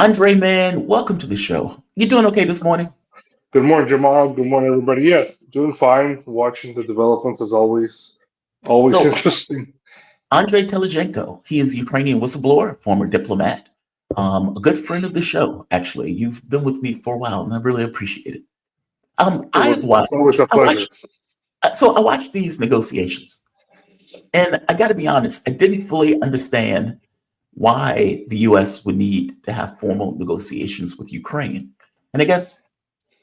Andre, man, welcome to the show. You doing okay this morning? Good morning, Jamal. Good morning, everybody. Yeah, doing fine. Watching the developments as always. Always So, interesting. Andre Telezhenko, he is a Ukrainian whistleblower, former diplomat, a good friend of the show, actually. You've been with me for a while, and I really appreciate it. I have It's watched, always a I pleasure. watched, so I watched these negotiations, and I got to be honest, I didn't fully understand why the U.S. would need to have formal negotiations with Ukraine. And I guess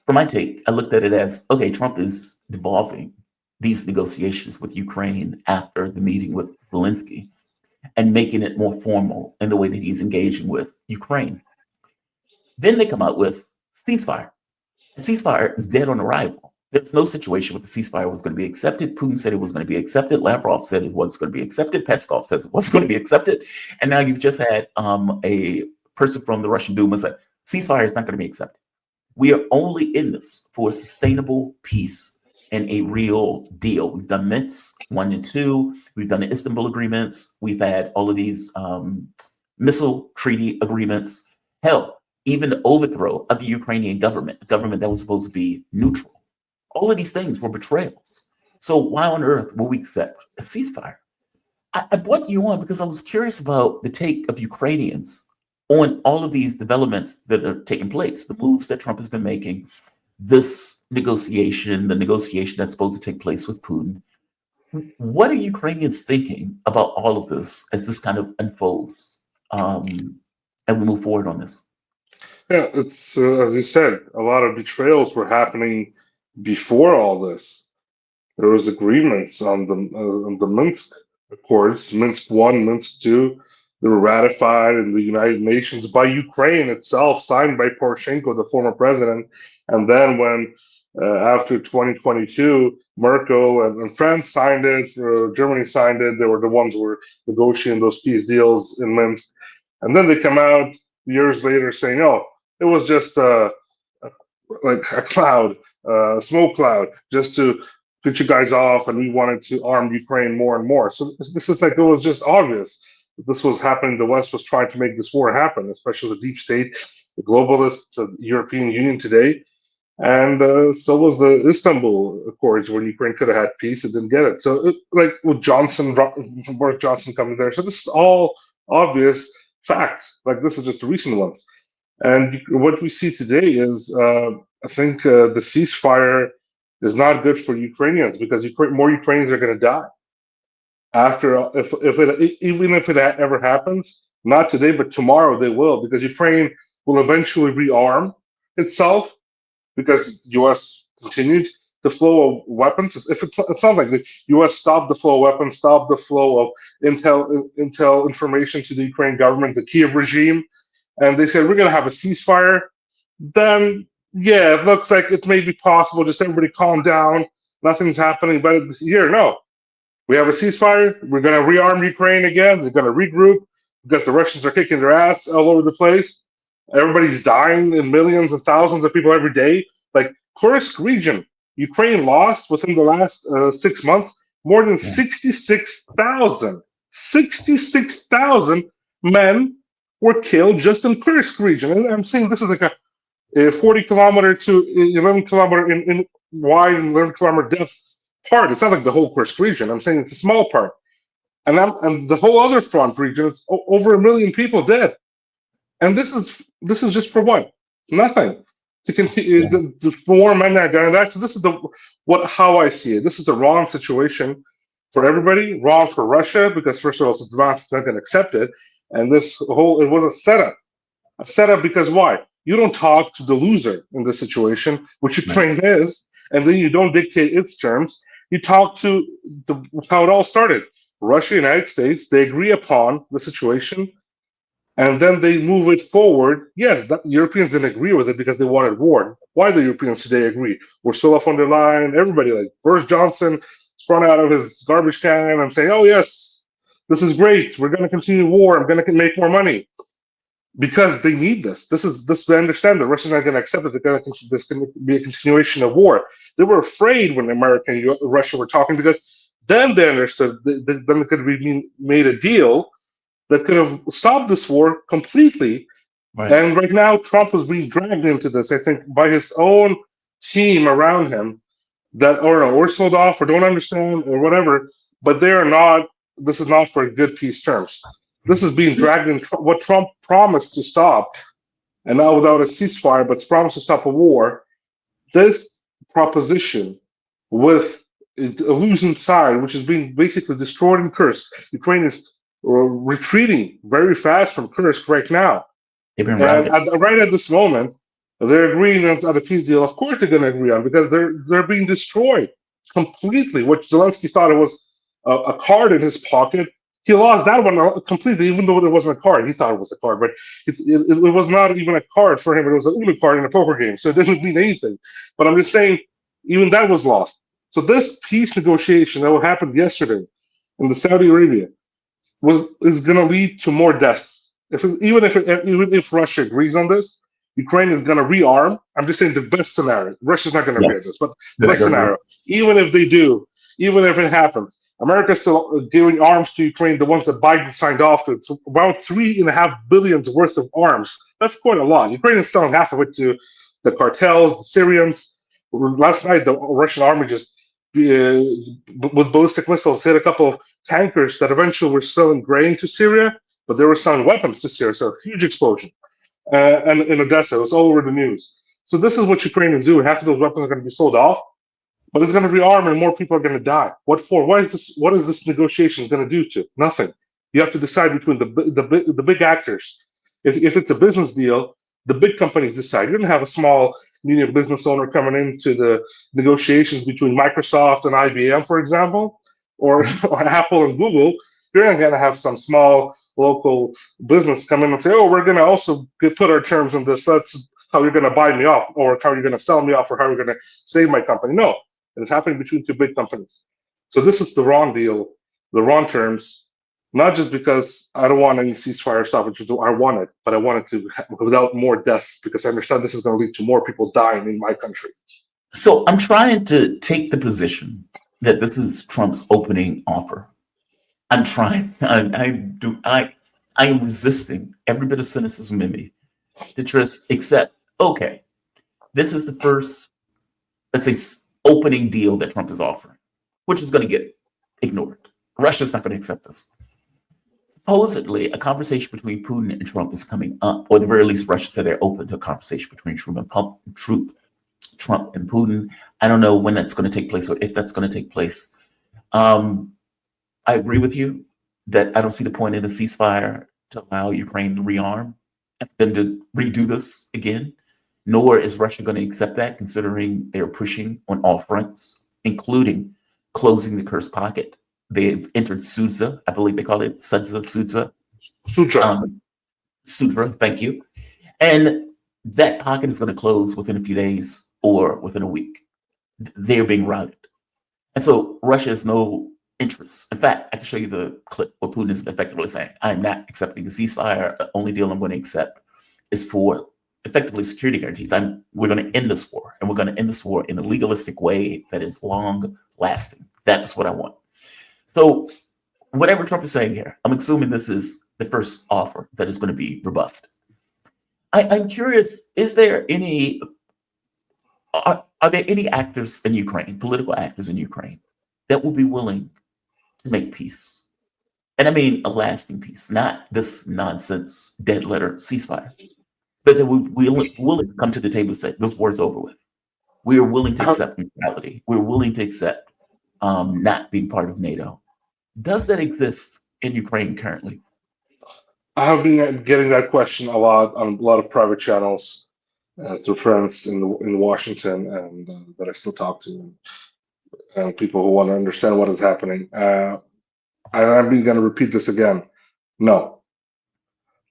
for my take, I looked at it as okay, Trump is devolving these negotiations with Ukraine after the meeting with Zelensky and making it more formal in the way that he's engaging with Ukraine. Then they come out with ceasefire. The ceasefire is dead on arrival. There's no situation where the ceasefire was going to be accepted. Putin said it was going to be accepted. Lavrov said it was going to be accepted. Peskov says it wasn't going to be accepted. And now you've just had a person from the Russian Duma say ceasefire is not going to be accepted. We are only in this for a sustainable peace and a real deal. We've done Minsk 1 and 2. We've done the Istanbul agreements. We've had all of these missile treaty agreements. Hell, even the overthrow of the Ukrainian government, a government that was supposed to be neutral. All of these things were betrayals. So why on earth will we accept a ceasefire? I brought you on because I was curious about the take of Ukrainians on all of these developments that are taking place, the moves that Trump has been making, this negotiation, the negotiation that's supposed to take place with Putin. What are Ukrainians thinking about all of this as this kind of unfolds and we move forward on this? Yeah, it's as you said, a lot of betrayals were happening before all this. There was agreements on the Minsk Accords, Minsk One, Minsk Two. They were ratified in the United Nations by Ukraine itself, signed by Poroshenko, the former president. And then when after 2022, Merkel and France signed it, Germany signed it. They were the ones who were negotiating those peace deals in Minsk. And then they come out years later saying, "Oh, it was just like a cloud, smoke cloud, just to get you guys off, and we wanted to arm Ukraine more and more." So this is like it was just obvious that this was happening. The West was trying to make this war happen, especially the deep state, the globalists, the European Union today, and so was the Istanbul Accords, when Ukraine could have had peace, it didn't get it. So like with Boris Johnson coming there, so this is all obvious facts. Like this is just the recent ones. And what we see today is, I think, the ceasefire is not good for Ukrainians because more Ukrainians are going to die after if it even if it ever happens. Not today, but tomorrow they will, because Ukraine will eventually rearm itself because U.S. continued the flow of weapons. If it's not like the U.S. stopped the flow of weapons, stopped the flow of intel information to the Ukrainian government, the Kiev regime, and they said we're going to have a ceasefire, then yeah, it looks like it may be possible. Just everybody calm down. Nothing's happening. But here, no, we have a ceasefire. We're going to rearm Ukraine again. They're going to regroup because the Russians are kicking their ass all over the place. Everybody's dying in millions and thousands of people every day. Like Kursk region, Ukraine lost within the last 6 months more than Yeah. 66,000 men were killed just in Kursk region. And I'm saying this is like a 40 kilometer to 11 kilometer in wide and 11 kilometer depth part. It's not like the whole Kursk region. I'm saying it's a small part. And the whole other front region, it's over 1 million people dead. And this is just for what? Nothing. To continue Yeah. the more men that are dying. So this is how I see it. This is the wrong situation for everybody. Wrong for Russia because first of all, it's not going to accept it, and it was a setup. A setup because why? You don't talk to the loser in this situation, which Right. Ukraine is, and then you don't dictate its terms. You talk to how it all started. Russia, United States, they agree upon the situation, and then they move it forward. Yes, Europeans didn't agree with it because they wanted war. Why do Europeans today agree? Ursula von der Leyen, everybody, like Boris Johnson, sprung out of his garbage can and saying, "Oh yes, this is great. We're going to continue war. I'm going to make more money." Because they need this. This. They understand that Russians are not going to accept it. There's going to be a continuation of war. They were afraid when America and Russia were talking because then they understood. Then it could be made a deal that could have stopped this war completely Right. And right now, Trump is being dragged into this, I think, by his own team around him that, or no, or sold off or don't understand or whatever, but they are not, this is not for good peace terms. This is being dragged in what Trump promised to stop, and now without a ceasefire, but promised to stop a war. This proposition with a losing side, which is being basically destroyed in Kursk. Ukraine is retreating very fast from Kursk right now. They've been And routed. right at this moment, they're agreeing on a peace deal. Of course, they're going to agree on because they're being destroyed completely. What Zelensky thought it was a card in his pocket, he lost that one completely. Even though it wasn't a card, he thought it was a card, but it was not even a card for him. It was a Uno card in a poker game, so it didn't mean anything. But I'm just saying, even that was lost. So this peace negotiation that happened yesterday in the Saudi Arabia is going to lead to more deaths. Even if Russia agrees on this, Ukraine is going to rearm. I'm just saying the best scenario. Russia's not going to Yeah. agree on this, but They're not best gonna agree. scenario. Even if they do, even if it happens, America's still giving arms to Ukraine. The ones that Biden signed off to. It's about $3.5 billion worth of arms. That's quite a lot. Ukraine is selling half of it to the cartels, the Syrians. Last night, the Russian army just with ballistic missiles hit a couple of tankers that eventually were selling grain to Syria, but they were selling weapons to Syria. So a huge explosion. And in Odessa, it was all over the news. So this is what Ukraine is doing. Half of those weapons are going to be sold off, but it's going to rearm and more people are going to die. What for? What is this negotiation going to do to? Nothing. You have to decide between the big actors. If it's a business deal, the big companies decide. You're going to have a small medium business owner coming into the negotiations between Microsoft and IBM, for example, or, Mhm. or Apple and Google. You're not going to have some small local business come in and say, "Oh, we're going to also put our terms on this. That's how you're going to buy me off, or how you're going to sell me off, or how you're going to save my company." No, it's happening between two big companies. So this is the wrong deal, the wrong terms. Not just because I don't want any ceasefire stoppage, I want it, but I want it to without more deaths because I understand this is going to lead to more people dying in my country. So I'm trying to take the position that this is Trump's opening offer. I'm trying. I am resisting every bit of cynicism in me to just accept. Okay, this is the first, let's say, opening deal that Trump is offering, which is going to get ignored. Russia's not going to accept this. Supposedly, a conversation between Putin and Trump is coming up, or at the very least, Russia said they're open to a conversation between Trump and Putin. I don't know when that's going to take place or if that's going to take place. Um, I agree with you that I don't see the point in a ceasefire to allow Ukraine to rearm and then to redo this again. Nor is Russia going to accept that, considering they're pushing on all fronts, including closing the Kursk pocket. They've entered Sudzha, I believe they call it Sudzha. Sutra. Sutra, thank you. And that pocket is going to close within a few days or within a week. They're being routed. And so Russia has no interest. In fact, I can show you the clip where Putin is effectively saying, I'm not accepting a ceasefire. The only deal I'm going to accept is for effectively security guarantees. We're going to end this war, and we're going to end this war in a legalistic way that is long lasting. That's what I want. So whatever Trump is saying here, I'm assuming this is the first offer that is going to be rebuffed. I'm curious, are there any actors in Ukraine, political actors in Ukraine, that will be willing to make peace? And I mean a lasting peace, not this nonsense dead letter ceasefire, but that we willing to come to the table and say, this war is over with. We are willing to accept neutrality. We're willing to accept not being part of NATO. Does that exist in Ukraine currently? I have been getting that question a lot on a lot of private channels through friends in Washington and that I still talk to, and people who want to understand what is happening. I'm going to repeat this again. No,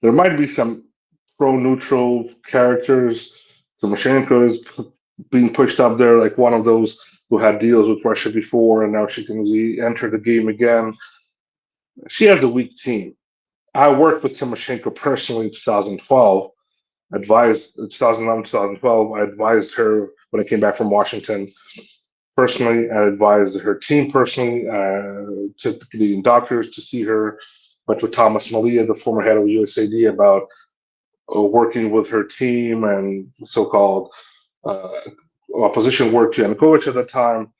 there might be some pro-neutral characters. Timoshenko is being pushed up there like one of those who had deals with Russia before, and now she can enter the game again. She has a weak team. I worked with Timoshenko personally in 2012. Advised 2011, 2012. I advised her when I came back from Washington personally. I advised her team personally. Took the Canadian doctors to see her. Went with Thomas Malia, the former head of USAID, about working with her team and so-called opposition work to Yanukovych at the time,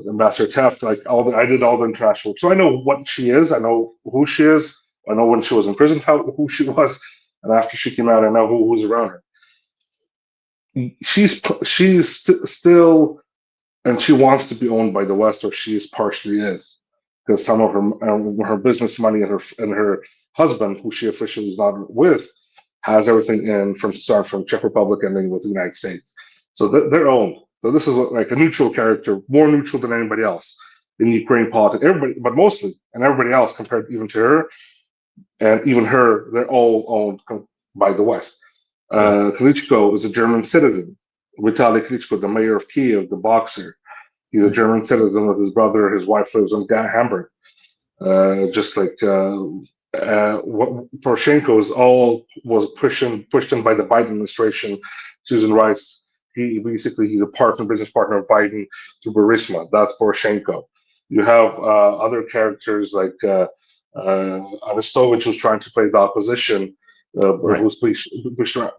Ambassador Taft. Like I did all the international work, so I know what she is. I know who she is. I know when she was in prison, who she was, and after she came out, I know who's around her. Still, and she wants to be owned by the West, or she is partially is, because some of her business money and her husband, who she officially is not with, has everything in from Czech Republic ending with the United States. So they're owned. So this is like a neutral character, more neutral than anybody else in Ukraine politics. Everybody, but mostly, and everybody else compared even to her, and even her, they're all owned by the West. Klitschko is a German citizen. Vitaly Klitschko, the mayor of Kiev, the boxer, he's a German citizen with his brother. His wife lives in Hamburg. Just like what Poroshenko was pushed in by the Biden administration. Susan Rice, he's a business partner of Biden through Burisma. That's Poroshenko. You have other characters like Arestovich, who's trying to play the opposition. Right.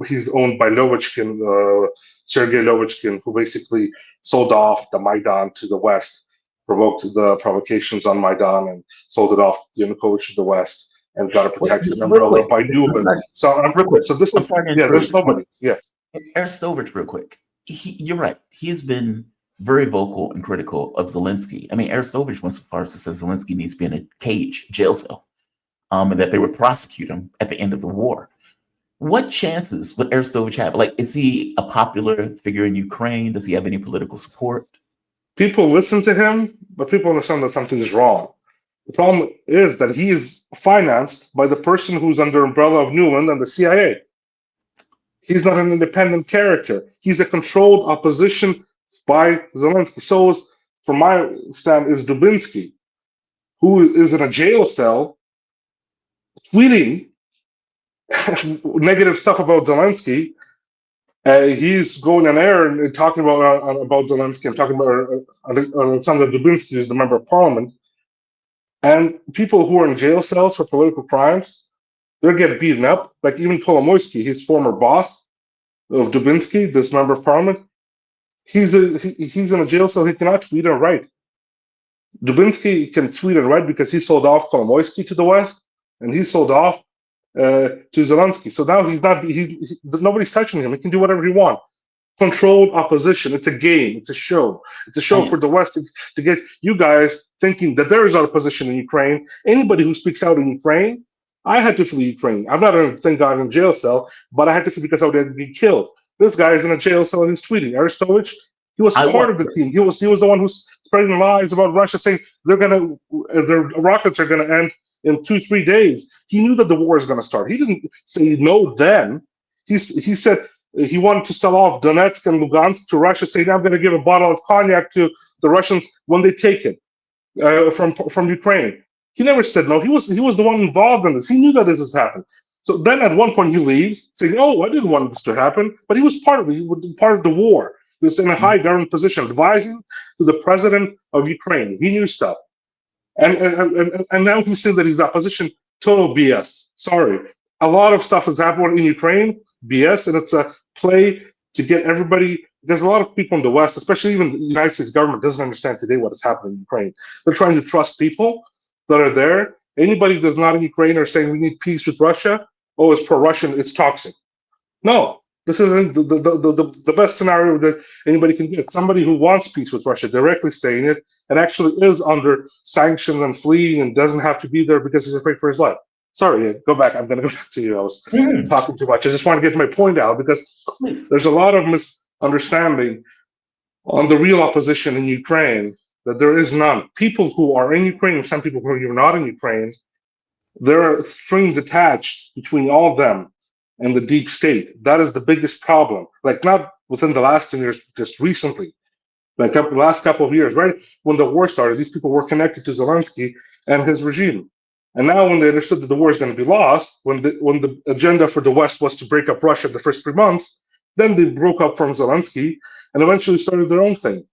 He's owned by Lovichkin, Sergei Lovichkin, who basically sold off the Maidan to the West, provoked the provocations on Maidan, and sold it off to Yanukovych to the West, and got a protection Real umbrella quick, by Dubin. real quick. So this I'm is sorry to yeah. There's intrude. nobody. Yeah. Arestovich, real quick. You're right. He has been very vocal and critical of Zelensky. I mean, Arestovich went so far as to say Zelensky needs to be in a cage, jail cell, and that they would prosecute him at the end of the war. What chances would Arestovich have? Like, is he a popular figure in Ukraine? Does he have any political support? People listen to him, but people understand that something is wrong. The problem is that he is financed by the person who's under umbrella of Newland and the CIA. He's not an independent character. He's a controlled opposition by Zelensky. So, from my stand, is Dubinsky, who is in a jail cell tweeting negative stuff about Zelensky. He's going on air and talking about Zelensky and talking about Alexander Dubinsky, who's the member of parliament. And people who are in jail cells for political crimes, they get beaten up. Like even Kolomoisky, his former boss of Dubinsky, this member of parliament, he's in a jail cell. He cannot tweet or write. Dubinsky can tweet and write because he sold off Kolomoisky to the West, and he sold off to Zelensky. So now nobody's touching him. He can do whatever he wants. Controlled opposition. It's a game. It's a show. It's a show for the West to get you guys thinking that there is opposition in Ukraine. Anybody who speaks out in Ukraine, I had to flee Ukraine. I'm not in, thank God, in a jail cell, but I had to flee because I would be killed. This guy is in a jail cell and he's tweeting. Arestovich, he was part of the team. He was the one who's spreading lies about Russia, saying their rockets are gonna end in 2-3 days. He knew that the war is gonna start. He didn't say no then. He said he wanted to sell off Donetsk and Lugansk to Russia, saying, I'm going to give a bottle of cognac to the Russians when they take it from Ukraine. He never said no. He was the one involved in this. He knew that this has happened. So then at one point he leaves, saying, oh, I didn't want this to happen. But he was part of it. He was part of the war. He was in a high government position, advising to the president of Ukraine. He knew stuff. And now he's saying that he's opposition. Total BS. Sorry. A lot of stuff is happening in Ukraine, BS, and it's a play to get everybody. There's a lot of people in the West, especially even the United States government, doesn't understand today what is happening in Ukraine. They're trying to trust people that are there. Anybody that's not in Ukraine are saying we need peace with Russia. Oh, it's pro-Russian, it's toxic. No, this isn't the best scenario that anybody can get. Somebody who wants peace with Russia, directly saying it, and actually is under sanctions and fleeing and doesn't have to be there because he's afraid for his life. Sorry, go back. I'm going to go back to you. I was talking too much. I just want to get my point out because there's a lot of misunderstanding on the real opposition in Ukraine, that there is none. People who are in Ukraine, some people who are not in Ukraine, there are strings attached between all of them and the deep state. That is the biggest problem. Like not within the last 10 years, just recently, like the last couple of years, right when the war started, these people were connected to Zelensky and his regime. And now when they understood that the war is going to be lost, when the agenda for the West was to break up Russia the first 3 months, then they broke up from Zelensky and eventually started their own thing.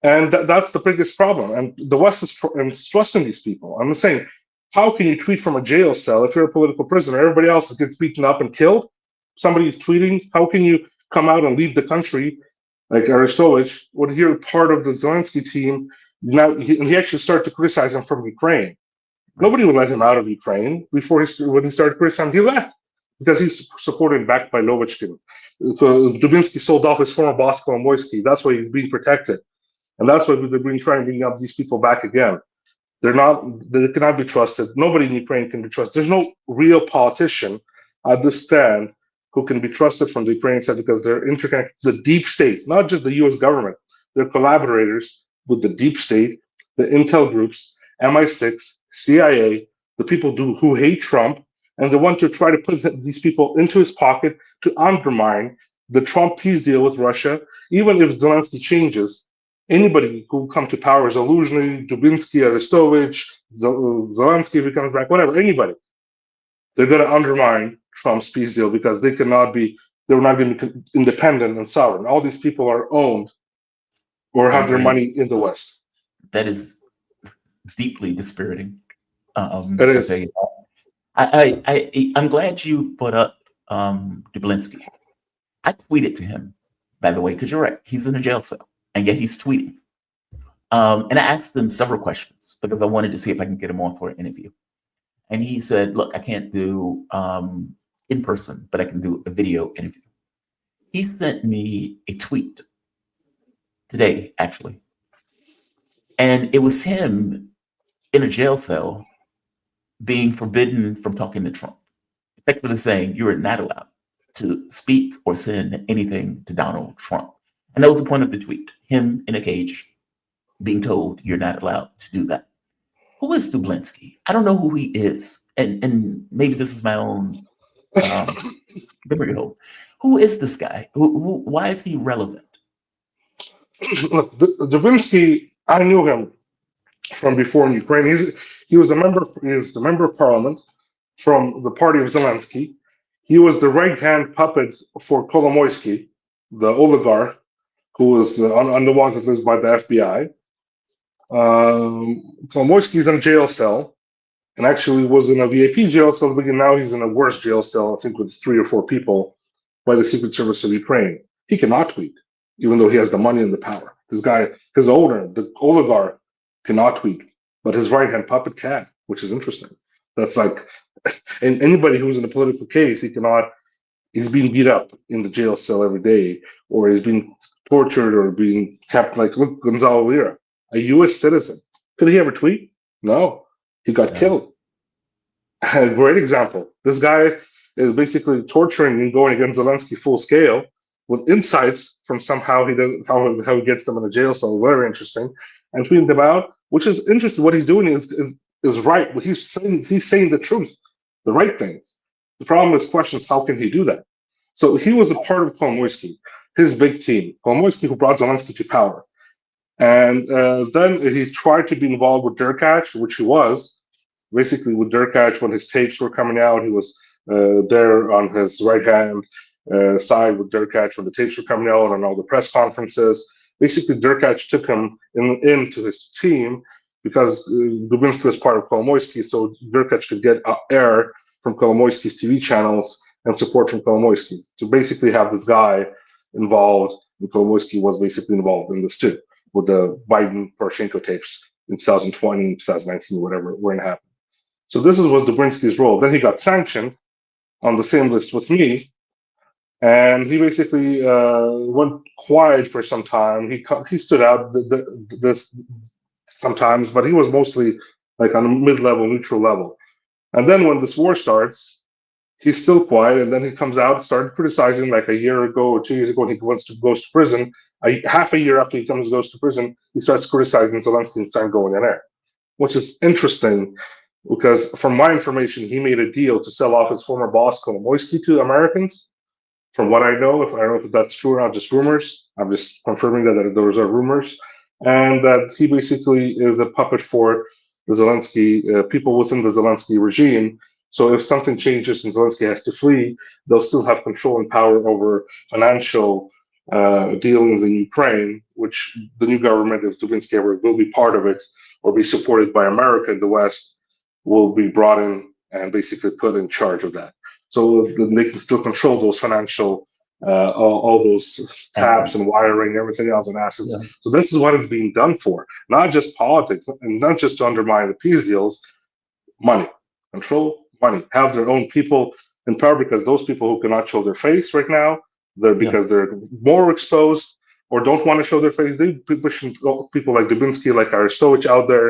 And that's the biggest problem. And the West is trusting these people. I'm saying, how can you tweet from a jail cell if you're a political prisoner? Everybody else gets beaten up and killed. somebody is tweeting, how can you come out and leave the country like Arestovich when you're part of the Zelensky team? Now he actually started to criticize him from Ukraine. Right. Nobody would let him out of Ukraine before when he started criticizing. He left because he's supported and backed by Novichkin. So Dubinsky sold off his former boss Kolomoisky. That's why he's being protected, and that's why we've been trying to bring up these people back again. They cannot be trusted. Nobody in Ukraine can be trusted. There's no real politician at this stand who can be trusted from the Ukrainian side because they're interconnected. The deep state, not just the U.S. government, they're collaborators with the deep state, the intel groups, MI6, CIA, the people who hate Trump, and they want to try to put these people into his pocket to undermine the Trump peace deal with Russia, even if Zelensky changes. Anybody who come to power, Zaluzhny, Dubinsky, Arestovich, Zelensky if he comes back, whatever, anybody, they're going to undermine Trump's peace deal because they're not going to be independent and sovereign. All these people are owned or have their money in the West. That is deeply dispiriting. It is. I'm glad you put up Dubinsky. I tweeted to him, by the way, because you're right. He's in a jail cell, and yet he's tweeting. And I asked him several questions because I wanted to see if I can get him on for an interview. And he said, look, I can't do in person, but I can do a video interview. He sent me a tweet today, actually. And it was him in a jail cell being forbidden from talking to Trump, effectively saying you are not allowed to speak or send anything to Donald Trump. And that was the point of the tweet, him in a cage being told you're not allowed to do that. Who is Dubinsky? I don't know who he is. And maybe this is my own memory hole. Who is this guy? Why is he relevant? Look, Dubinsky, I knew him from before in Ukraine. He was a member of parliament from the party of Zelensky. He was the right-hand puppet for Kolomoisky, the oligarch who was on the wanted list by the FBI. Kolomoisky is in a jail cell and actually was in a VIP jail cell, but now he's in a worse jail cell, I think with 3 or 4 people by the Secret Service of Ukraine. He cannot tweet, even though he has the money and the power. This guy, his owner, the oligarch, cannot tweet, but his right-hand puppet can, which is interesting. That's like, and anybody who's in a political case, he's being beat up in the jail cell every day, or he's being tortured or being kept, like, look, Gonzalo Lira, a U.S. citizen. Could he ever tweet? No, he got killed. A great example. This guy is basically torturing and going against Zelensky full scale with insights from somehow how he gets them in a jail cell. Very interesting, and tweeting them out, which is interesting. What he's doing is right. What he's saying the truth, the right things. The problem is questions. How can he do that? So he was a part of Kolomoisky, his big team, Kolomoisky, who brought Zelensky to power. And then he tried to be involved with Derkach, which he was. Basically, with Derkach, when his tapes were coming out, he was there on his right-hand side with Derkach when the tapes were coming out and all the press conferences. Basically, Derkach took him into his team because Dubinsky was part of Kolomoisky, so Derkach could get air from Kolomoisky's TV channels and support from Kolomoisky. To basically have this guy involved, and Kolomoisky was basically involved in this too, with the Biden Poroshenko tapes in 2020, 2019, whatever, when it happened. So this was Dubinsky's role. Then he got sanctioned on the same list with me, and he basically went quiet for some time. He stood out this sometimes, but he was mostly like on a mid-level, neutral level. And then when this war starts, he's still quiet, and then he comes out, started criticizing like a year ago or 2 years ago. He goes to prison. Half a year after he goes to prison, he starts criticizing Zelensky and starting going in there, which is interesting because from my information, he made a deal to sell off his former boss Kolomoisky to Americans. From what I know, if I don't know if that's true or not, just rumors. I'm just confirming that those are rumors, and that he basically is a puppet for the Zelensky people within the Zelensky regime. So if something changes and Zelensky has to flee, they'll still have control and power over financial dealings in Ukraine, which the new government, if Dubinsky ever will be part of it or be supported by America in the West, will be brought in and basically put in charge of that. so then they can still control those financial, all those taps and Assets. wiring, everything else, and assets. Yeah. So this is what it's being done for, not just politics, and not just to undermine the peace deals. Money, control, money, have their own people in power, because those people who cannot show their face right now, they're Yeah. because they're more exposed or don't want to show their face. They pushing people like Dubinsky, like Arestovich out there,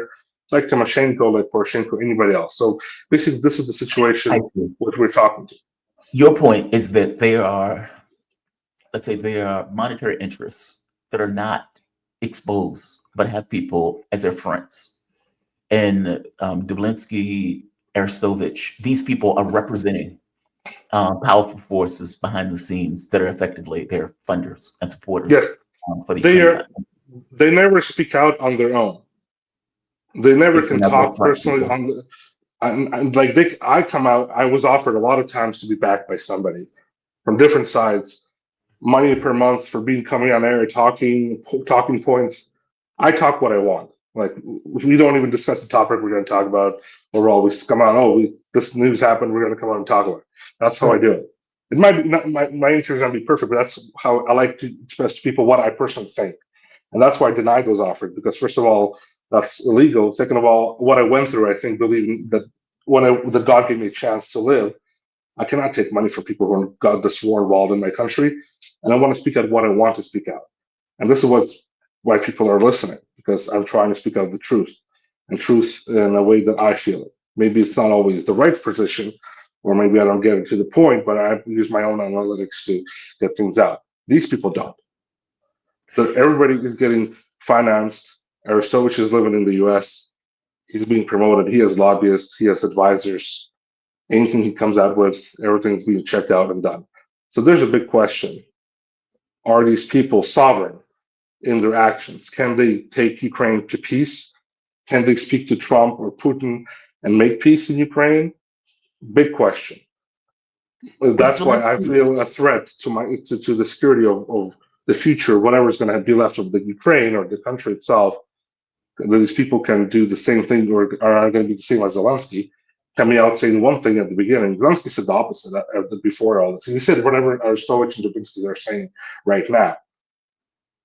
like Timoshenko, like Poroshenko, anybody else. So basically, this is the I situation see. what we're talking to. Your point is that there are, let's say, there are monetary interests that are not exposed, but have people as their friends. And Dubinsky, Arestovich, these people are representing powerful forces behind the scenes that are effectively their funders and Yes, supporters for the they Ukraine are. government. They never speak out on their own. They never It's can never talk front personally people. on the. And like I come out. I was offered a lot of times to be backed by somebody from different sides, money per month for being coming on air, talking points. I talk what I want. Like we don't even discuss the topic we're going to talk about, or we'll always come on. Oh, this news happened. We're going to come on and talk about it. That's how I Right. do it. It might be not my answer is going to be perfect, but that's how I like to express to people what I personally think, and that's why I deny those offers. Because first of all, that's illegal. Second of all, what I went through, I think, believing that the God gave me a chance to live, I cannot take money from people who have got this war involved in my country, and I want to speak out what I want to speak out. And this is why people are listening, because I'm trying to speak out the truth, and truth in a way that I feel it. Maybe it's not always the right position, or maybe I don't get it to the point, but I use my own analytics to get things out. These people don't. That everybody is getting financed. Arestovich is living in the U.S. He's being promoted. He has lobbyists. He has advisors. Anything he comes out with, everything's being checked out and done. So there's a big question. Are these people sovereign in their actions? Can they take Ukraine to peace? Can they speak to Trump or Putin and make peace in Ukraine? Big question. Is That's why I Zelensky, feel a threat to the security of the future, whatever is going to be left of the Ukraine or the country itself. These people can do the same thing or are going to be the same as Zelensky, coming out saying one thing at the beginning. Zelensky said the opposite before all this. He said whatever Arestovich and Dubinsky are saying right now.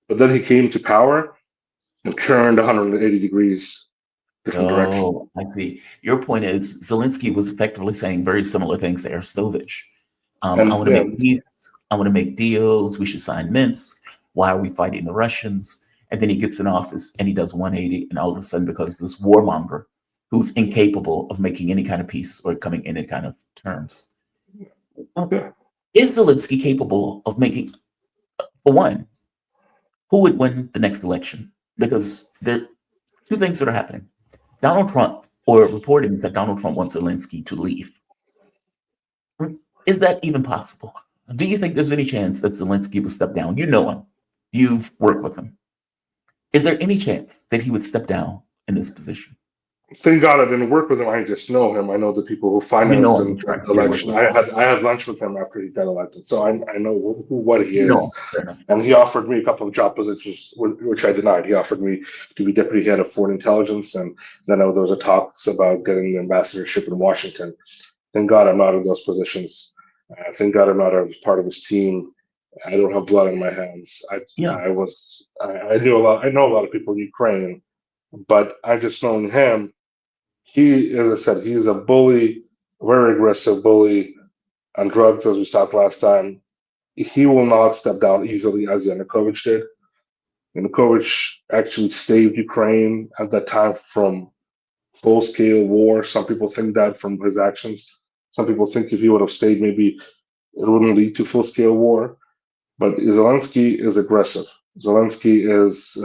But then he came to power and turned 180 degrees different direction. oh, I see. Your point is Zelensky was effectively saying very similar things to Arestovich. I And want to yeah, make peace. I want to make deals. We should sign Minsk. Why are we fighting the Russians? And then he gets in office and he does 180. And all of a sudden, because of this warmonger who's incapable of making any kind of peace or coming in any kind of terms, yeah. is Zelensky capable of making, for one, who would win the next election? Because there are two things that are happening. Donald Trump, or reporting is that Donald Trump wants Zelensky to leave. Is that even possible? Do you think there's any chance that Zelensky will step down? You know him. You've worked with him. Is there any chance that he would step down in this position? Thank God I didn't work with him. I just know him. I know the people who You financed know him. him That's during right. the You did work election. with him. I had lunch with him after he got elected, so I know what he You know is. him. Fair enough. And he offered me a couple of job positions, which I denied. He offered me to be deputy head of foreign intelligence, and then there was a talks about getting an ambassadorship in Washington. Thank God I'm not in those positions. Thank God I'm not a part of his team. I don't have blood in my hands. Yeah. I knew a lot. I know a lot of people in Ukraine, but I just known him. He, as I said, he is a bully, very aggressive bully on drugs, as we talked last time. He will not step down easily as Yanukovych did. Yanukovych actually saved Ukraine at that time from full scale war. Some people think that from his actions. Some people think if he would have stayed, maybe it wouldn't lead to full scale war. But Zelensky is aggressive. Zelensky is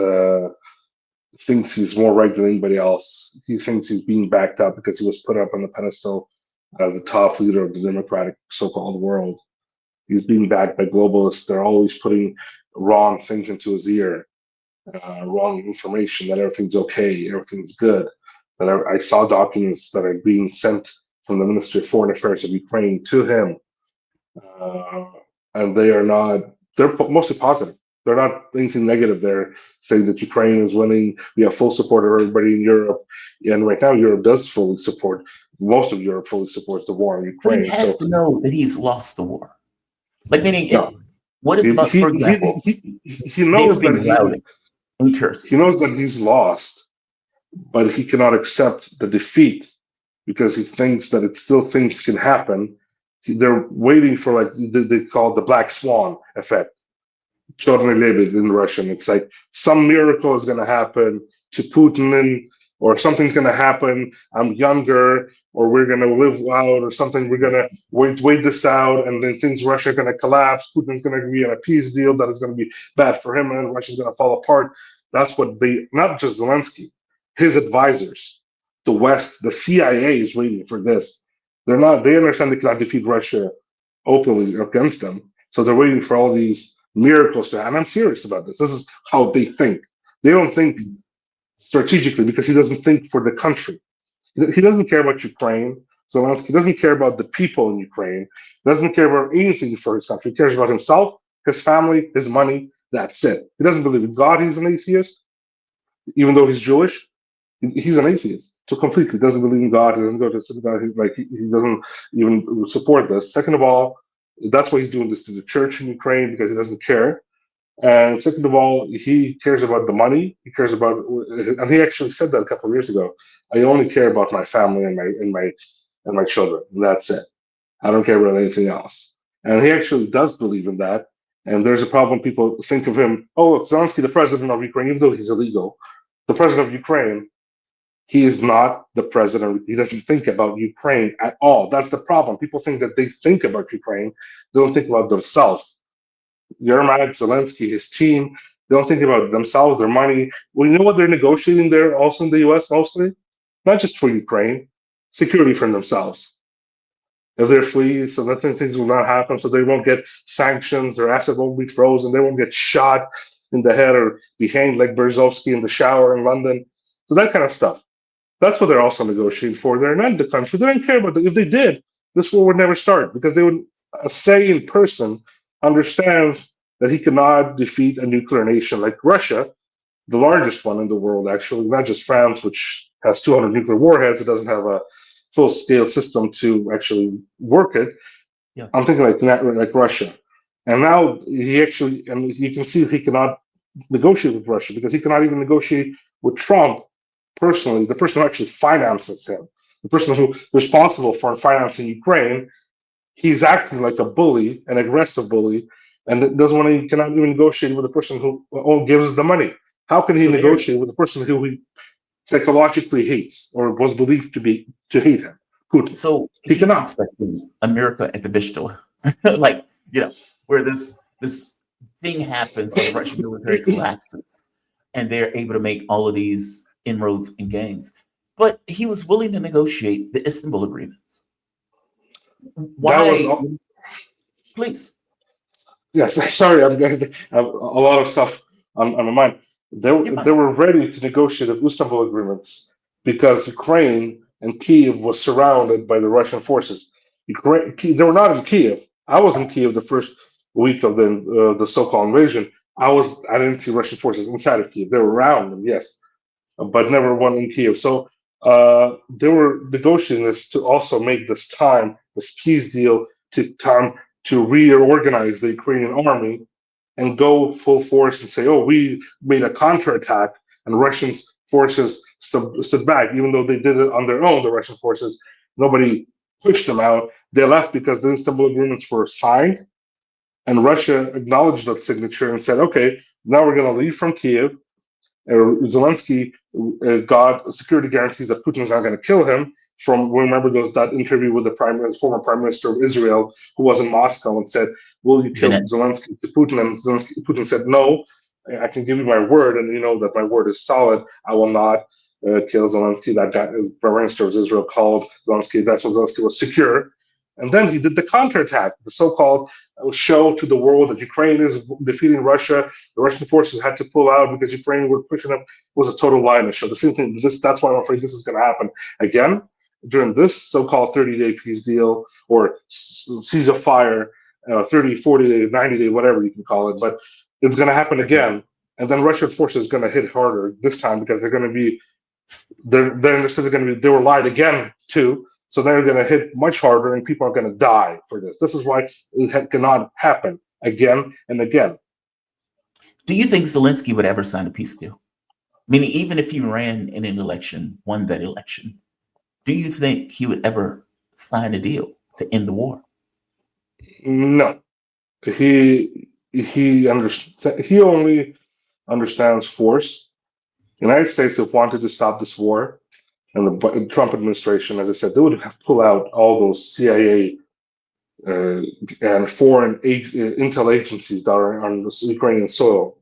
thinks he's more right than anybody else. He thinks he's being backed up because he was put up on the pedestal as the top leader of the democratic so-called world. He's being backed by globalists. They're always putting wrong things into his ear, wrong information that everything's okay, everything's good. But I saw documents that are being sent from the Ministry of Foreign Affairs of Ukraine to him, uh, and they are not. They're mostly positive. They're not anything negative there, saying that Ukraine is winning. We have full support of everybody in Europe. And right now, Europe does fully support, most of Europe fully supports the war in But he Ukraine. has So, to know that he's lost the war. Like meaning no, it. What is about, for example, he they were knows that being routed in Kursk. he knows that he's lost, but he cannot accept the defeat because he thinks that it still things can happen. They're waiting for like they call it the black swan effect. Черный лебедь in Russian. It's like some miracle is going to happen to Putin, or something's going to happen. I'm younger, or we're going to live out, or something. We're going to wait this out, and then things Russia are going to collapse. Putin's going to agree on a peace deal that is going to be bad for him, and Russia's going to fall apart. That's what they, not just Zelensky, his advisors, the West, the CIA is waiting for this. They're not. They understand they cannot defeat Russia openly against them, so they're waiting for all these miracles to happen. I'm serious about this. This is how they think. They don't think strategically because he doesn't think for the country. He doesn't care about Ukraine. Zelensky doesn't care about the people in Ukraine. He doesn't care about anything for his country. He cares about himself, his family, his money. That's it. He doesn't believe in God. He's an atheist, even though he's Jewish. He's an atheist. So completely doesn't believe in God. He doesn't go to synagogue. Like he doesn't even support this. Second of all, that's why he's doing this to the church in Ukraine, because he doesn't care. And second of all, he cares about the money. He cares about, and he actually said that a couple of years ago. I only care about my family and my children. And that's it. I don't care about anything else. And he actually does believe in that. And there's a problem. People think of him. Oh, Zelensky, the president of Ukraine, even though he's illegal, the president of Ukraine. He is not the president. He doesn't think about Ukraine at all. That's the problem. People think that they think about Ukraine. They don't think about themselves. Yermak, Zelensky, his team, they don't think about themselves, their money. Well, you know what they're negotiating there also in the US mostly? Not just for Ukraine, security for themselves. If they're free, so nothing things will not happen, so they won't get sanctions, their asset won't be frozen, they won't get shot in the head or be hanged like Berezovsky in the shower in London. So that kind of stuff. That's what they're also negotiating for. They're not the country. They don't care about it. If they did, this war would never start because they would, a sane person understands that he cannot defeat a nuclear nation like Russia, the largest one in the world, actually, not just France, which has 200 nuclear warheads. It doesn't have a full scale system to actually work it. Yeah. I'm thinking like Russia. And now he actually, and you can see he cannot negotiate with Russia because he cannot even negotiate with Trump personally, the person who actually finances him, the person who is responsible for financing Ukraine. He's acting like a bully, an aggressive bully, and doesn't want to, he cannot even negotiate with the person who gives the money. How can he So there, negotiate with the person who he psychologically hates or was believed to hate him, Putin? so He he's cannot. expecting America at the Vistula, like where this thing happens where the Russian military collapses, and they're able to make all of these inroads and gains. But he was willing to negotiate the Istanbul agreements. That was Why? Please. yes. Sorry, I'm getting a lot of stuff on my mind. You're They fine. were ready to negotiate the Istanbul agreements because Ukraine and Kiev was surrounded by the Russian forces. They were not in Kiev. I was in Kiev the first week of the so-called invasion. I didn't see Russian forces inside of Kiev. They were around them, yes, but never one in Kiev. So they were negotiating this to also make this peace deal, to reorganize the Ukrainian army and go full force and say, "Oh, we made a counterattack," and Russians forces stood back, even though they did it on their own. The Russian forces, nobody pushed them out. They left because the Istanbul agreements were signed, and Russia acknowledged that signature and said, "Okay, now we're going to leave from Kiev." Zelensky got security guarantees that Putin is not going to kill him. From remember that interview with the former prime minister of Israel, who was in Moscow and said, "Will you kill Bennett. Zelensky?" To Putin, and Putin said, "No, I can give you my word, and you know that my word is solid. I will not kill Zelensky." That prime minister of Israel called Zelensky. That's when Zelensky was secure. And then he did the counterattack, the so-called show to the world that Ukraine is defeating Russia. The Russian forces had to pull out because Ukraine were pushing up. It was a total lie in the show. The same thing. That's why I'm afraid this is going to happen again during this so-called 30-day peace deal or ceasefire, 30, 40-day, 90-day, whatever you can call it. But it's going to happen again, and then Russian forces are going to hit harder this time because they're going to be they're understood they're going to be they were lied again too. So they're going to hit much harder, and people are going to die for this. This is why it cannot happen again and again. Do you think Zelensky would ever sign a peace deal? Meaning, even if he ran in an election, won that election, do you think he would ever sign a deal to end the war? No, he only understands force. The United States have wanted to stop this war, and the Trump administration, as I said, they would have pulled out all those CIA and foreign intel agencies that are on the Ukrainian soil.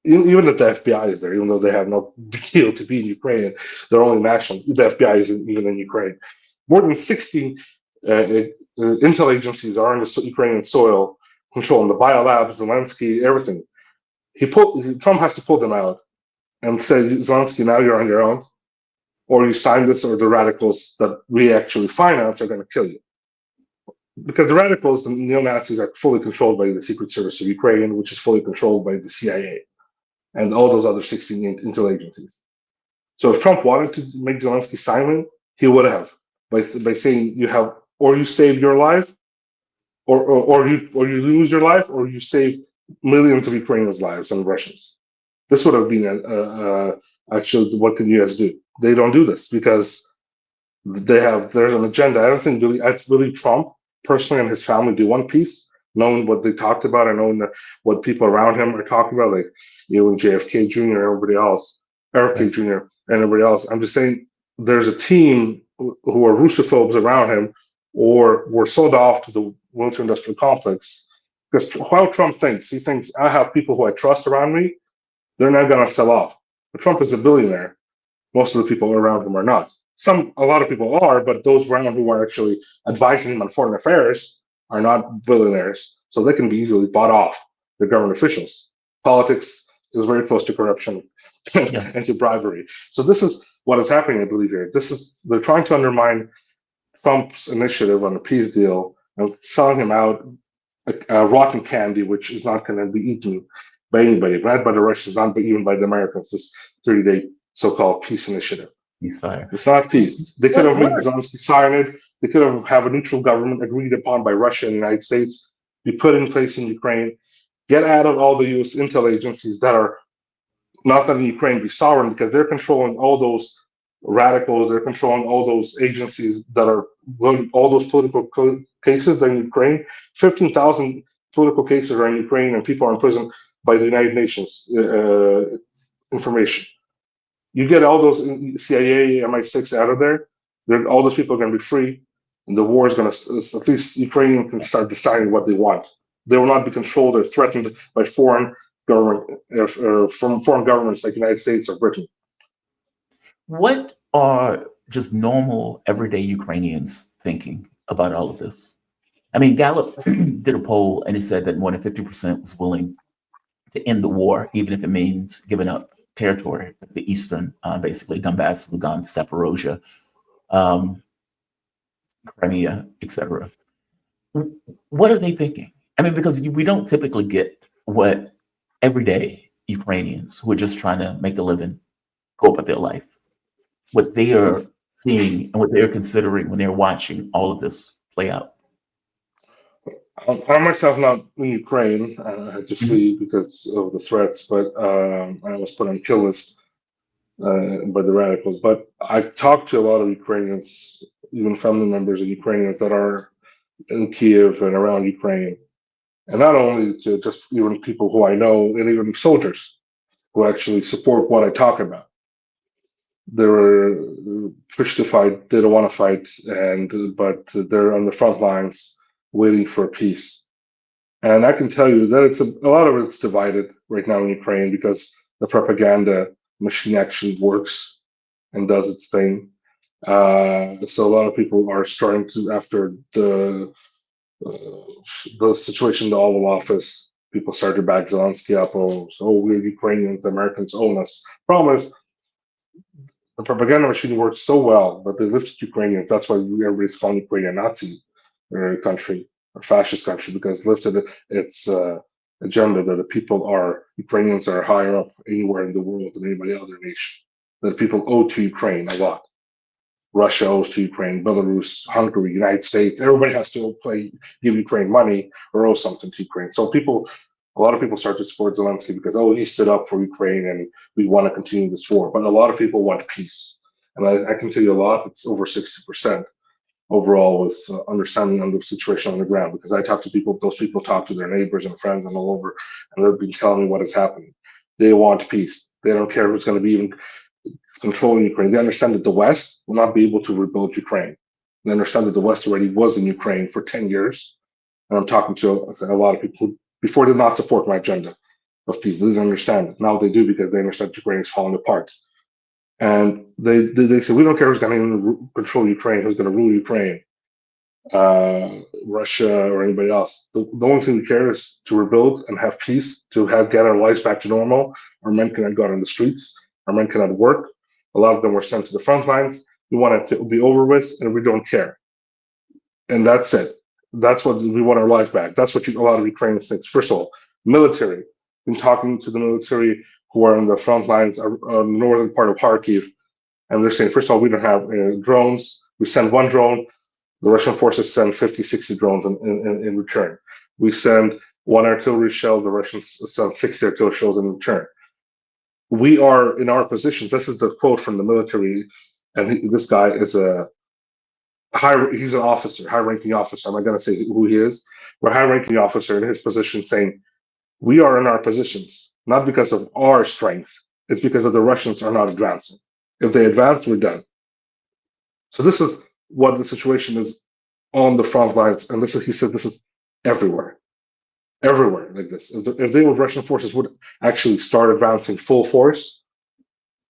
Even if the FBI is there, even though they have no deal to be in Ukraine, they're only national. The FBI isn't even in Ukraine. More than 60 intel agencies are on the Ukrainian soil, controlling the biolabs, Zelensky, everything. Trump has to pull them out and say, Zelensky, now you're on your own, or you sign this, or the radicals that we actually finance are going to kill you. Because the radicals, the neo-Nazis, are fully controlled by the Secret Service of Ukraine, which is fully controlled by the CIA and all those other 16 intel agencies. So if Trump wanted to make Zelensky silent, he would have by saying you have, or you save your life, or you lose your life, or you save millions of Ukrainians' lives and Russians. This would have been actually what can the U.S. do? They don't do this because there's an agenda. I believe Trump personally and his family do want peace, knowing what they talked about and knowing what people around him are talking about, like and JFK Jr. and everybody else, RFK Jr. and everybody else. I'm just saying there's a team who are Russophobes around him or were sold off to the military-industrial complex. Because how Trump thinks, he thinks, I have people who I trust around me, they're not going to sell off. But Trump is a billionaire. Most of the people around him are not. A lot of people are, but those around who are actually advising him on foreign affairs are not billionaires, so they can be easily bought off. They're government officials. Politics is very close to corruption and to bribery. So this is what is happening, I believe, here. They're trying to undermine Trump's initiative on a peace deal and selling him out a rotten candy, which is not going to be eaten by anybody, not by the Russians, not even by the Americans, this 30-day so-called peace initiative. Ceasefire. It's not peace. They could have made Zelensky sign it. They could have a neutral government agreed upon by Russia and the United States, be put in place in Ukraine, get out of all the U.S. intel agencies that are not letting Ukraine be sovereign because they're controlling all those radicals, they're controlling all those agencies that are all those political cases in Ukraine. 15,000 political cases are in Ukraine and people are in prison by the United Nations information. You get all those CIA, MI6 out of there, all those people are going to be free, and the war is going to, at least Ukrainians can start deciding what they want. They will not be controlled or threatened by foreign governments like the United States or Britain. What are just normal, everyday Ukrainians thinking about all of this? I mean, Gallup did a poll and it said that more than 50% was willing to end the war, even if it means giving up territory, the eastern, basically Donbass, Lugansk, Zaporozhye, Crimea, etc. What are they thinking? I mean, because we don't typically get what everyday Ukrainians who are just trying to make a living go about their life, what they are seeing and what they're considering when they're watching all of this play out. I myself not in Ukraine. I had to flee because of the threats, but I was put on kill list by the radicals. But I talked to a lot of Ukrainians, even family members of Ukrainians that are in Kiev and around Ukraine, and not only to just even people who I know, and even soldiers who actually support what I talk about. They were pushed to fight. They don't want to fight, but they're on the front lines waiting for peace. And I can tell you that a lot of it's divided right now in Ukraine because the propaganda machine actually works and does its thing. So a lot of people are starting to, after the situation in the Oval Office, people started to back Zelensky up. We're Ukrainians, the Americans own us. Problem is, the propaganda machine works so well, but they lifted Ukrainians. That's why everybody's calling Ukraine a Nazi country or fascist country because lifted its agenda that Ukrainians are higher up anywhere in the world than anybody other nation. That people owe to Ukraine a lot. Russia owes to Ukraine, Belarus, Hungary, United States. Everybody has to give Ukraine money or owe something to Ukraine. So a lot of people start to support Zelensky because, oh, he stood up for Ukraine and we want to continue this war. But a lot of people want peace. And I can tell you a lot, it's over 60% overall with understanding of the situation on the ground. Because I talk to people, those people talk to their neighbors and friends and all over, and they've been telling me what is happening. They want peace. They don't care who's going to be even controlling Ukraine. They understand that the West will not be able to rebuild Ukraine. They understand that the West already was in Ukraine for 10 years. And I'm talking to a lot of people who before did not support my agenda of peace. They didn't understand it. Now they do because they understand Ukraine is falling apart. And they say, we don't care who's going to control Ukraine, who's going to rule Ukraine, Russia or anybody else. The only thing we care is to rebuild and have peace, to get our lives back to normal. Our men cannot go out on the streets. Our men cannot work. A lot of them were sent to the front lines. We want it to be over with, and we don't care. And that's it. That's what we want our life back. That's what a lot of Ukrainians think. First of all, military. Been talking to the military who are on the front lines, northern part of Kharkiv, and they're saying, first of all, we don't have drones. We send one drone. The Russian forces send 50, 60 drones in return. We send one artillery shell. The Russians send 60 artillery shells in return. We are in our positions. This is the quote from the military, and this guy is he's an officer, high-ranking officer. I'm not going to say who he is, but a high-ranking officer in his position saying, we are in our positions, not because of our strength. It's because of the Russians are not advancing. If they advance, we're done. So this is what the situation is on the front lines. And he said this is everywhere like this. If the Russian forces would actually start advancing full force,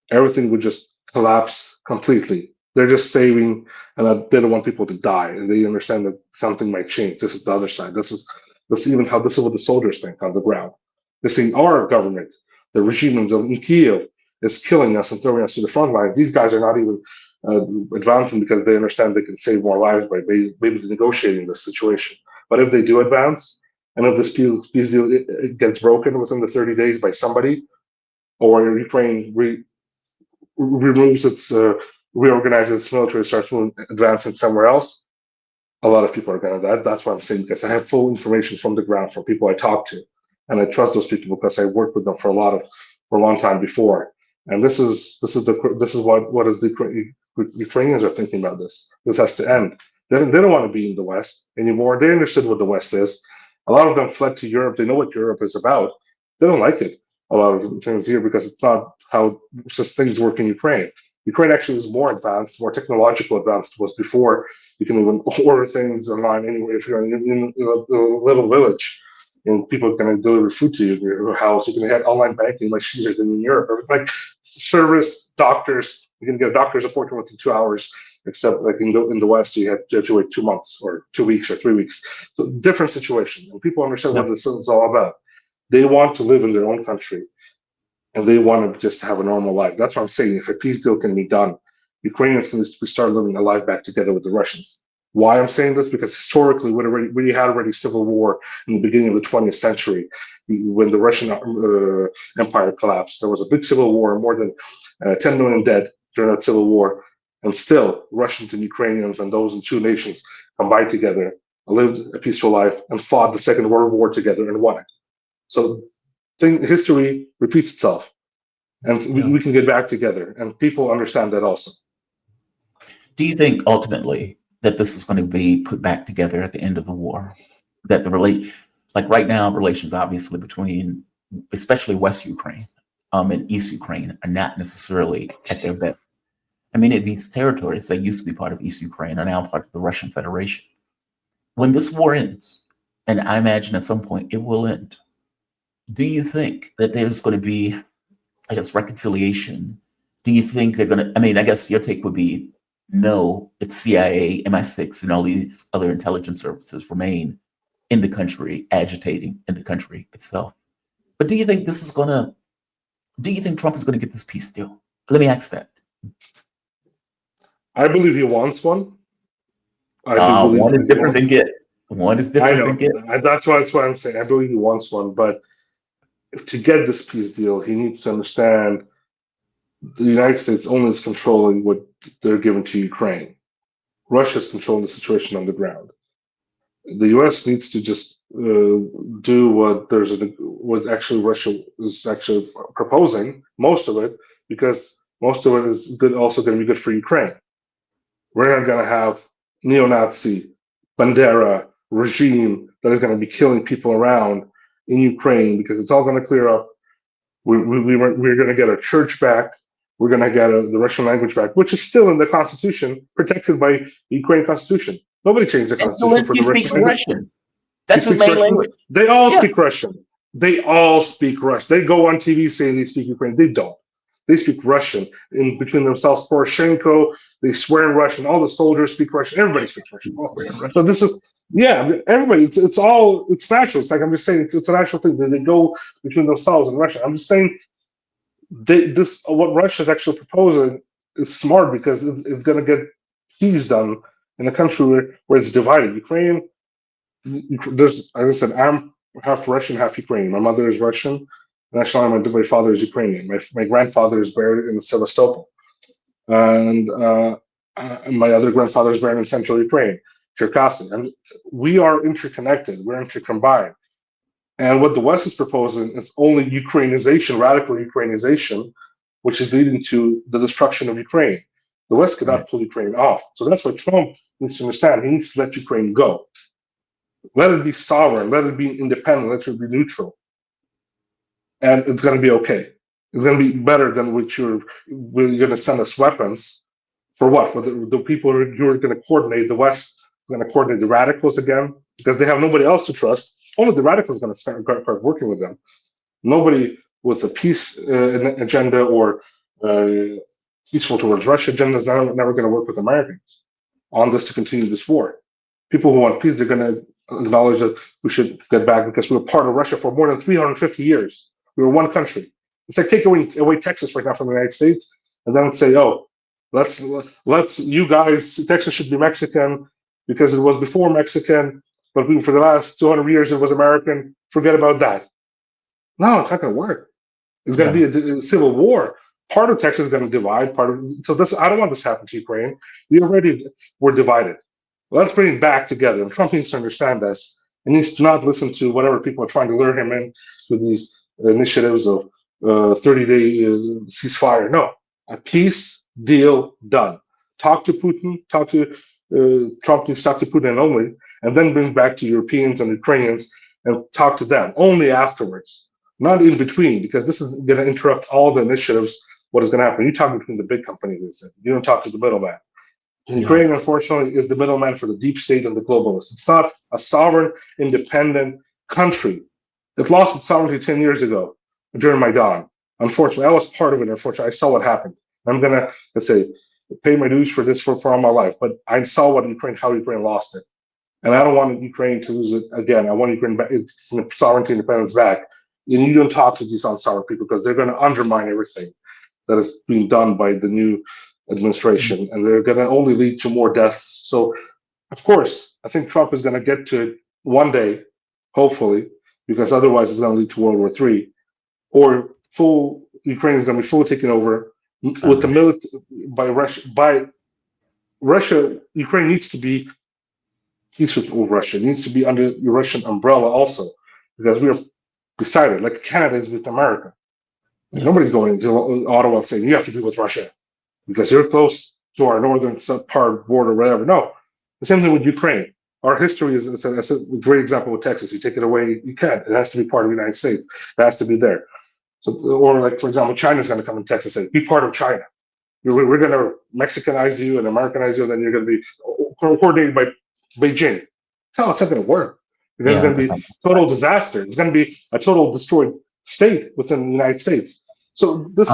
everything would just collapse completely. They're just saving, and they don't want people to die, and they understand that something might change. This is the other side. This is what the soldiers think on the ground. They're saying our government, the regime in Kiev, is killing us and throwing us to the front line. These guys are not even advancing because they understand they can save more lives by maybe negotiating this situation. But if they do advance, and if this peace deal gets broken within the 30 days by somebody, or Ukraine removes reorganizes its military, starts advancing somewhere else, a lot of people are going to die. That's what I'm saying, because I have full information from the ground from people I talk to, and I trust those people because I worked with them for a long time before. And this is what the Ukrainians are thinking about this. This has to end. They don't want to be in the West anymore. They understood what the West is. A lot of them fled to Europe. They know what Europe is about. They don't like it. A lot of things here because it's not how just things work in Ukraine. Ukraine actually is more advanced, more technological advanced was before. You can even order things online anywhere. If you're in a little village and people are going to deliver food to you in your house, you can get online banking much easier than in Europe. Like service, doctors, you can get a doctor's appointment within 2 hours, except like in the West, you have to wait 2 months or 2 weeks or 3 weeks. So different situation. And people understand what this is all about. They want to live in their own country, and they want to just have a normal life. That's what I'm saying. If a peace deal can be done, Ukrainians can start living a life back together with the Russians. Why I'm saying this? Because historically, we had already civil war in the beginning of the 20th century, when the Russian Empire collapsed. There was a big civil war, more than 10 million dead during that civil war, and still Russians and Ukrainians and those in two nations combined together, lived a peaceful life, and fought the Second World War together and won it. So history repeats itself, and we can get back together, and people understand that also. Do you think ultimately that this is going to be put back together at the end of the war? That like right now, relations obviously between especially West Ukraine and East Ukraine are not necessarily at their best. I mean, these territories that used to be part of East Ukraine are now part of the Russian Federation. When this war ends, and I imagine at some point it will end, do you think that there's going to be, I guess, reconciliation? Do you think they're going to, I mean, I guess your take would be no, if CIA, MI6, and all these other intelligence services remain in the country, agitating in the country itself. But do you think do you think Trump is going to get this peace deal? Let me ask that. I believe he wants one. I do believe one is different than get. One is I different know. than get. That's why I'm saying I believe he wants one, but to get this peace deal, he needs to understand the United States only is controlling what they're giving to Ukraine. Russia's controlling the situation on the ground. The U.S. needs to just do what actually Russia is actually proposing, most of it, because most of it is good, also going to be good for Ukraine. We're not going to have neo-Nazi, Bandera regime that is going to be killing people around in Ukraine because it's all going to clear up. We're going to get our church back. We're going to get the Russian language back, which is still in the constitution, protected by the Ukrainian constitution. Nobody changed the And constitution for Zelensky the Russian speaks language. Russian. He That's his speaks main Russian. language. They all Yeah. speak Russian. They all speak Russian. They go on TV saying they speak Ukrainian. They don't. They speak Russian in between themselves. Poroshenko, they swear in Russian. All the soldiers speak Russian. Everybody speaks Russian. He's wearing So Russian. this is, yeah, everybody. It's natural. It's like I'm just saying, it's a natural thing. They go between themselves in Russian. I'm just saying, what Russia is actually proposing is smart because it's going to get peace done in a country where it's divided. Ukraine, there's, as I said, I'm half Russian, half Ukrainian. My mother is Russian. Nationally, my father is Ukrainian. My grandfather is buried in Sevastopol, and my other grandfather is buried in central Ukraine, Cherkasy. And we are interconnected. We're intercombined. And what the West is proposing is only Ukrainization, radical Ukrainization, which is leading to the destruction of Ukraine. The West Right. cannot pull Ukraine off. So that's what Trump needs to understand. He needs to let Ukraine go. Let it be sovereign, let it be independent, let it be neutral. And it's going to be okay. It's going to be better than what you're going to send us weapons. For what? For the people you're going to coordinate, the West is going to coordinate the radicals again, because they have nobody else to trust. Only the radicals are going to start working with them. Nobody with a peace agenda or peaceful towards Russia agenda is never going to work with Americans on this to continue this war. People who want peace, they're going to acknowledge that we should get back because we were part of Russia for more than 350 years. We were one country. It's like take away Texas right now from the United States and then say, oh, let's you guys, Texas should be Mexican because it was before Mexican, but for the last 200 years it was American. Forget about that. No, it's not going to work. It's going Yeah. to be a civil war. Part of Texas is going to divide. I don't want this to happen to Ukraine. We already were divided. Let's bring it back together. And Trump needs to understand this. He needs to not listen to whatever people are trying to lure him in with these initiatives of 30-day ceasefire. No, a peace deal done. Talk to Putin. Trump needs to talk to Putin only, and then bring back to Europeans and Ukrainians and talk to them only afterwards, not in between, because this is going to interrupt all the initiatives. What is going to happen? You talk between the big companies. You don't talk to the middleman. Yeah. Ukraine, unfortunately, is the middleman for the deep state and the globalists. It's not a sovereign, independent country. It lost its sovereignty 10 years ago during Maidan. Unfortunately, I was part of it. Unfortunately, I saw what happened. I'm going to, let's say, pay my dues for this for all my life. But I saw how Ukraine lost it. And I don't want Ukraine to lose it again. I want Ukraine back, its sovereignty and independence back. And you don't talk to these unsovereign people because they're going to undermine everything that is being done by the new administration, and they're going to only lead to more deaths. So, of course, I think Trump is going to get to it one day, hopefully, because otherwise it's going to lead to World War III, or full Ukraine is going to be fully taken over with the military by Russia. By Russia, Ukraine needs to be peace with Russia. It needs to be under the Russian umbrella also, because we are decided, like Canada is with America. Yeah. Nobody's going to Ottawa saying you have to be with Russia because you're close to our northern part border, whatever. No, the same thing with Ukraine. Our history is a great example with Texas. You take it away, you can't. It has to be part of the United States. It has to be there. So, or like for example, China's going to come in Texas and say, be part of China. We're going to Mexicanize you and Americanize you, and then you're going to be coordinated by Beijing. No, it's not going to work. There's Yeah. going to be total disaster. It's going to be a total destroyed state within the United States. So this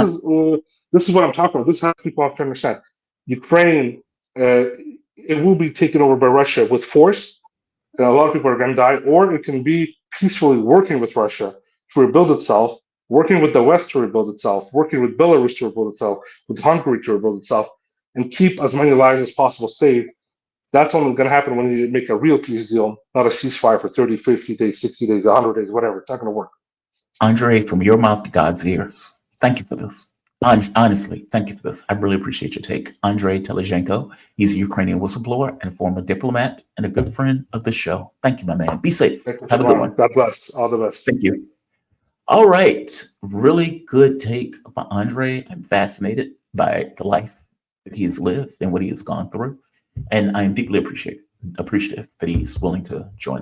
is what I'm talking about. This has people have to understand. Ukraine, it will be taken over by Russia with force, and a lot of people are going to die, or it can be peacefully working with Russia to rebuild itself, working with the West to rebuild itself, working with Belarus to rebuild itself, with Hungary to rebuild itself, and keep as many lives as possible saved That's only going to happen when you make a real peace deal, not a ceasefire for 30, 50 days, 60 days, 100 days, whatever. It's not going to work. Andre, from your mouth to God's ears, thank you for this. Honestly, thank you for this. I really appreciate your take. Andre Telezhenko, he's a Ukrainian whistleblower and a former diplomat and a good friend of the show. Thank you, my man. Be safe. Have a good one. God bless. All the best. Thank you. All right. Really good take by Andre. I'm fascinated by the life that he's lived and what he has gone through. And I'm deeply appreciative that he's willing to join